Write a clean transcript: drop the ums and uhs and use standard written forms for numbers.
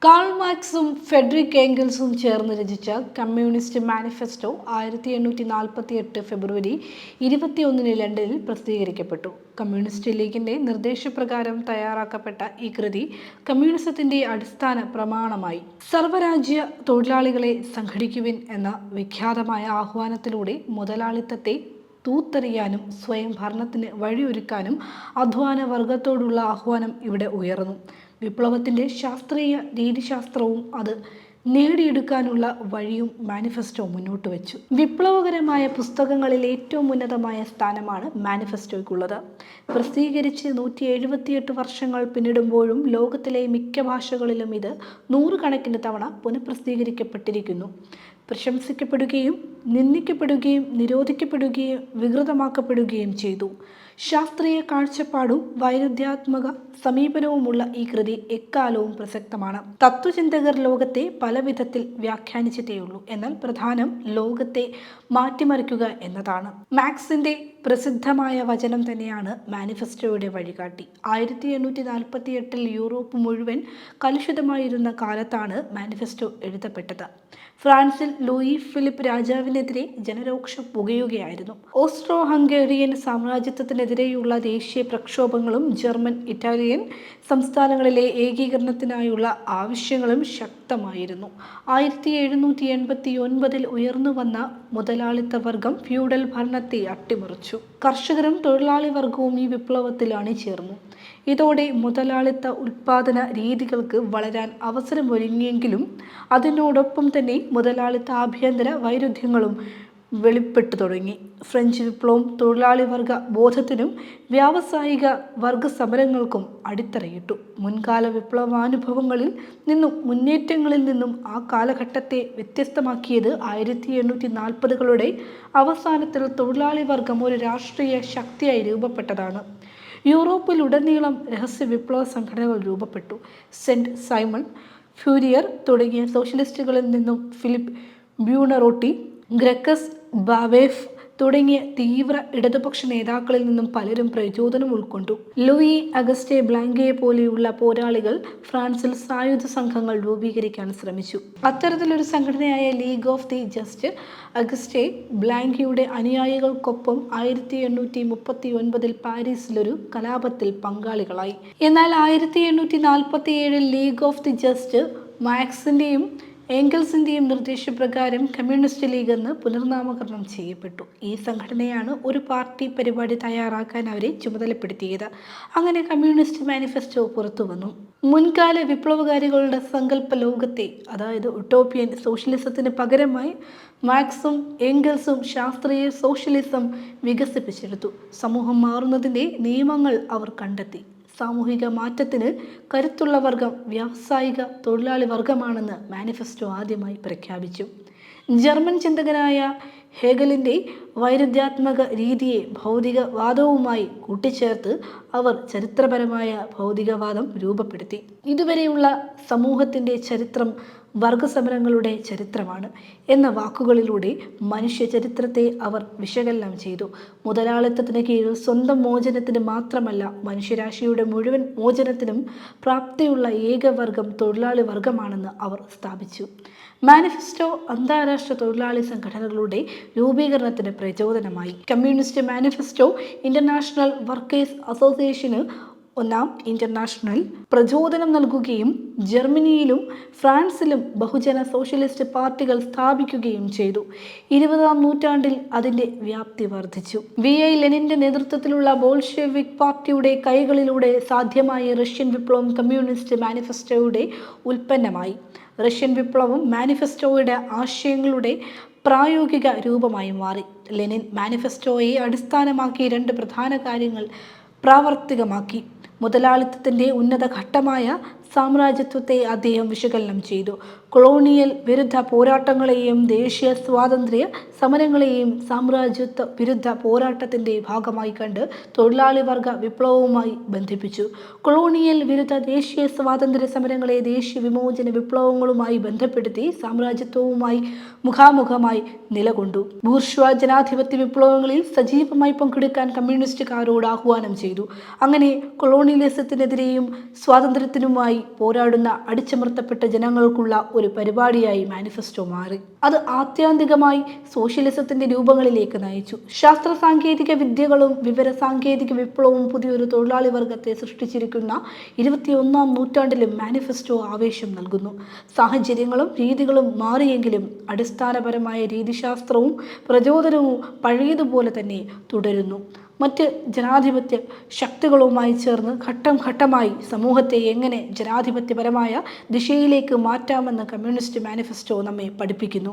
Call മാർക്സും Frederick ഏംഗൽസും ചേർന്ന് രചിച്ച communist manifesto 1848 ഫെബ്രുവരി 21 ലണ്ടനിൽ പ്രസിദ്ധീകരിക്കപ്പെട്ടു. കമ്മ്യൂണിസ്റ്റ് ലീഗിന്റെ നിർദ്ദേശപ്രകാരം തയ്യാറാക്കപ്പെട്ട ഈ കൃതി കമ്മ്യൂണിസത്തിന്റെ അടിസ്ഥാന പ്രമാണമായി. സർവ്വരാജ്യ തൊഴിലാളികളെ സംഘടിക്കുവിൻ എന്ന വിഖ്യാതമായ ആഹ്വാനത്തിലൂടെ മുതലാളിത്തത്തെ തൂത്തെറിയാനും സ്വയം ഭരണത്തിന് വഴിയൊരുക്കാനും അധ്വാന വർഗത്തോടുള്ള ആഹ്വാനം ഇവിടെ ഉയർന്നു. വിപ്ലവത്തിൻ്റെ ശാസ്ത്രീയ രീതിശാസ്ത്രവും അത് നേടിയെടുക്കാനുള്ള വഴിയും മാനിഫെസ്റ്റോ മുന്നോട്ട് വെച്ചു. വിപ്ലവകരമായ പുസ്തകങ്ങളിൽ ഏറ്റവും ഉന്നതമായ സ്ഥാനമാണ് മാനിഫെസ്റ്റോയ്ക്കുള്ളത്. പ്രസിദ്ധീകരിച്ച് 178 വർഷങ്ങൾ പിന്നിടുമ്പോഴും ലോകത്തിലെ മിക്ക ഭാഷകളിലും ഇത് നൂറുകണക്കിന് തവണ പുനഃപ്രസിദ്ധീകരിക്കപ്പെട്ടിരിക്കുന്നു. പ്രശംസിക്കപ്പെടുകയും നിന്ദിക്കപ്പെടുകയും നിരോധിക്കപ്പെടുകയും വികൃതമാക്കപ്പെടുകയും ചെയ്തു. ശാസ്ത്രീയ കാഴ്ചപ്പാടും വൈരുദ്ധ്യാത്മക സമീപനവുമുള്ള ഈ കൃതി എക്കാലവും പ്രസക്തമാണ്. തത്വചിന്തകർ ലോകത്തെ പല വിധത്തിൽ വ്യാഖ്യാനിച്ചിട്ടേയുള്ളൂ. എന്നാൽ പ്രധാനം ലോകത്തെ മാറ്റിമറിക്കുക എന്നതാണ്. മാർക്സിന്റെ പ്രസിദ്ധമായ വചനം തന്നെയാണ് മാനിഫെസ്റ്റോയുടെ വഴികാട്ടി. 1848 യൂറോപ്പ് മുഴുവൻ കലുഷിതമായിരുന്ന കാലത്താണ് മാനിഫെസ്റ്റോ എഴുതപ്പെട്ടത്. ഫ്രാൻസിൽ ലൂയി ഫിലിപ്പ് രാജാവിനെതിരെ ജനരോക്ഷം പുകയുകയായിരുന്നു. ഓസ്ട്രോ ഹംഗേറിയൻ സാമ്രാജ്യത്വത്തിനെതിരെയുള്ള ദേശീയ പ്രക്ഷോഭങ്ങളും ജർമ്മൻ ഇറ്റാലിയൻ സംസ്ഥാനങ്ങളിലെ ഏകീകരണത്തിനായുള്ള ആവശ്യങ്ങളും ശക്തമായിരുന്നു. 1789 ഉയർന്നുവന്ന മുതലാളിത്ത വർഗം ഫ്യൂഡൽ ഭരണത്തെ അട്ടിമറിച്ചു. കർഷകരും തൊഴിലാളി വർഗവും ഈ വിപ്ലവത്തിൽ അണിചേർന്നു. ഇതോടെ മുതലാളിത്ത ഉൽപാദന രീതികൾക്ക് വളരാൻ അവസരമൊരുങ്ങിയെങ്കിലും അതിനോടൊപ്പം തന്നെ മുതലാളിത്ത ആഭ്യന്തര വൈരുദ്ധ്യങ്ങളും വെളിപ്പെട്ടു തുടങ്ങി. ഫ്രഞ്ച് വിപ്ലവം തൊഴിലാളി വർഗ ബോധത്തിനും വ്യാവസായിക വർഗ സമരങ്ങൾക്കും അടിത്തറയിട്ടു. മുൻകാല വിപ്ലവാനുഭവങ്ങളിൽ നിന്നും മുന്നേറ്റങ്ങളിൽ നിന്നും ആ കാലഘട്ടത്തെ വ്യത്യസ്തമാക്കിയത് 1840കളുടെ അവസാനത്തിൽ തൊഴിലാളി വർഗം ഒരു രാഷ്ട്രീയ ശക്തിയായി രൂപപ്പെട്ടതാണ്. യൂറോപ്പിലുടനീളം രഹസ്യ വിപ്ലവ സംഘടനകൾ രൂപപ്പെട്ടു. സെന്റ് സൈമൺ, ഫ്യൂരിയർ തുടങ്ങിയ സോഷ്യലിസ്റ്റുകളിൽ നിന്നും ഫിലിപ്പ് ബ്യൂണറോട്ടി, ഗ്രക്കസ് ബാവേഫ് തുടങ്ങിയ തീവ്ര ഇടതുപക്ഷ നേതാക്കളിൽ നിന്നും പലരും പ്രചോദനം ഉൾക്കൊണ്ടു. ലൂയി അഗസ്റ്റേ ബ്ലാങ്കയെ പോലെയുള്ള പോരാളികൾ ഫ്രാൻസിൽ സായുധ സംഘങ്ങൾ രൂപീകരിക്കാൻ ശ്രമിച്ചു. അത്തരത്തിലൊരു സംഘടനയായ League of the Just Auguste ബ്ലാങ്കയുടെ അനുയായികൾക്കൊപ്പം 1839 പാരീസിലൊരു കലാപത്തിൽ പങ്കാളികളായി. എന്നാൽ 1847 ലീഗ് ഓഫ് ദി ജസ്റ്റ് മാർക്സിന്റെയും ഏംഗൽസിന്റെയും നിർദ്ദേശപ്രകാരം കമ്മ്യൂണിസ്റ്റ് ലീഗ് എന്ന് പുനർനാമകരണം ചെയ്യപ്പെട്ടു. ഈ സംഘടനയാണ് ഒരു പാർട്ടി പരിപാടി തയ്യാറാക്കാൻ അവരെ ചുമതലപ്പെടുത്തിയത്. അങ്ങനെ കമ്മ്യൂണിസ്റ്റ് മാനിഫെസ്റ്റോ പുറത്തു വന്നു. മുൻകാല വിപ്ലവകാരികളുടെ സങ്കല്പ ലോകത്തെ, അതായത് ഉട്ടോപ്യൻ സോഷ്യലിസത്തിന് പകരമായി മാർക്സും ഏംഗൽസും ശാസ്ത്രീയ സോഷ്യലിസം വികസിപ്പിച്ചെടുത്തു. സമൂഹം മാറുന്നതിൻ്റെ നിയമങ്ങൾ അവർ കണ്ടെത്തി. സാമൂഹിക മാറ്റത്തിന് കരുത്തുള്ള വർഗം വ്യാവസായിക തൊഴിലാളി വർഗമാണെന്ന് മാനിഫെസ്റ്റോ ആദ്യമായി പ്രഖ്യാപിച്ചു. ജർമ്മൻ ചിന്തകനായ ഹെഗലിൻ്റെ വൈരുദ്ധ്യാത്മക രീതിയെ ഭൗതികവാദവുമായി കൂട്ടിച്ചേർത്ത് അവർ ചരിത്രപരമായ ഭൗതികവാദം രൂപപ്പെടുത്തി. ഇതുവരെയുള്ള സമൂഹത്തിൻ്റെ ചരിത്രം വർഗസമരങ്ങളുടെ ചരിത്രമാണ് എന്ന വാക്കുകളിലൂടെ മനുഷ്യ ചരിത്രത്തെ അവർ വിശകലനം ചെയ്തു. മുതലാളിത്തത്തിന് കീഴിൽ സ്വന്തം മോചനത്തിന് മാത്രമല്ല മനുഷ്യരാശിയുടെ മുഴുവൻ മോചനത്തിനും പ്രാപ്തിയുള്ള ഏകവർഗം തൊഴിലാളി വർഗമാണെന്ന് അവർ സ്ഥാപിച്ചു. മാനിഫെസ്റ്റോ അന്താരാഷ്ട്ര തൊഴിലാളി സംഘടനകളുടെ രൂപീകരണത്തിന് പ്രചോദനമായി. കമ്മ്യൂണിസ്റ്റ് മാനിഫെസ്റ്റോ ഇന്റർനാഷണൽ വർക്കേഴ്സ് അസോസിയേഷന് ഒന്നാം ഇന്റർനാഷണൽ പ്രചോദനം നൽകുകയും ജർമ്മനിയിലും ഫ്രാൻസിലും ബഹുജന സോഷ്യലിസ്റ്റ് പാർട്ടികൾ സ്ഥാപിക്കുകയും ചെയ്തു. 20ാം നൂറ്റാണ്ടിൽ അതിൻ്റെ വ്യാപ്തി വർദ്ധിച്ചു. VI ലെനിന്റെ നേതൃത്വത്തിലുള്ള ബോൾഷെവിക് പാർട്ടിയുടെ കൈകളിലൂടെ സാധ്യമായ റഷ്യൻ വിപ്ലവം കമ്മ്യൂണിസ്റ്റ് മാനിഫെസ്റ്റോയുടെ ഉൽപ്പന്നമായി. റഷ്യൻ വിപ്ലവം മാനിഫെസ്റ്റോയുടെ ആശയങ്ങളുടെ പ്രായോഗിക രൂപമായി മാറി. ലെനിൻ മാനിഫെസ്റ്റോയെ അടിസ്ഥാനമാക്കി 2 പ്രധാന കാര്യങ്ങൾ പ്രാവർത്തികമാക്കി. മുതലാളിത്തത്തിൻ്റെ ഉന്നത ഘട്ടമായ സാമ്രാജ്യത്വത്തെ അദ്ദേഹം വിശകലനം ചെയ്തു. കൊളോണിയൽ വിരുദ്ധ പോരാട്ടങ്ങളെയും ദേശീയ സ്വാതന്ത്ര്യ സമരങ്ങളെയും സാമ്രാജ്യത്വ വിരുദ്ധ പോരാട്ടത്തിൻ്റെ ഭാഗമായി കണ്ട് തൊഴിലാളി വർഗ വിപ്ലവവുമായി ബന്ധിപ്പിച്ചു. കൊളോണിയൽ വിരുദ്ധ ദേശീയ സ്വാതന്ത്ര്യ സമരങ്ങളെ ദേശീയ വിമോചന വിപ്ലവങ്ങളുമായി ബന്ധപ്പെടുത്തി സാമ്രാജ്യത്വവുമായി മുഖാമുഖമായി നിലകൊണ്ടു. ബൂർഷ്വാ ജനാധിപത്യ വിപ്ലവങ്ങളിൽ സജീവമായി പങ്കെടുക്കാൻ കമ്മ്യൂണിസ്റ്റുകാരോട് ആഹ്വാനം ചെയ്തു. അങ്ങനെ കൊളോണിയലിസത്തിനെതിരെയും സ്വാതന്ത്ര്യത്തിനുമായി പോരാടുന്ന അടിച്ചമർത്തപ്പെട്ട ജനങ്ങൾക്കുള്ള ഒരു പരിപാടിയായി മാനിഫെസ്റ്റോ മാറി. അത് ആത്യന്തികമായി സോഷ്യലിസത്തിന്റെ രൂപങ്ങളിലേക്ക് നയിച്ചു. ശാസ്ത്ര സാങ്കേതിക വിദ്യകളും വിവര സാങ്കേതിക വിപ്ലവവും പുതിയൊരു തൊഴിലാളി വർഗത്തെ സൃഷ്ടിച്ചിരിക്കുന്ന 21-ാം നൂറ്റാണ്ടിലും മാനിഫെസ്റ്റോ ആവേശം നൽകുന്നു. സാഹചര്യങ്ങളും രീതികളും മാറിയെങ്കിലും അടിസ്ഥാനപരമായ രീതിശാസ്ത്രവും പ്രചോദനവും പഴയതുപോലെ തന്നെ തുടരുന്നു. മറ്റ് ജനാധിപത്യ ശക്തികളുമായി ചേർന്ന് ഘട്ടം ഘട്ടമായി സമൂഹത്തെ എങ്ങനെ ജനാധിപത്യപരമായ ദിശയിലേക്ക് മാറ്റാമെന്ന് കമ്മ്യൂണിസ്റ്റ് മാനിഫെസ്റ്റോ നമ്മെ പഠിപ്പിക്കുന്നു.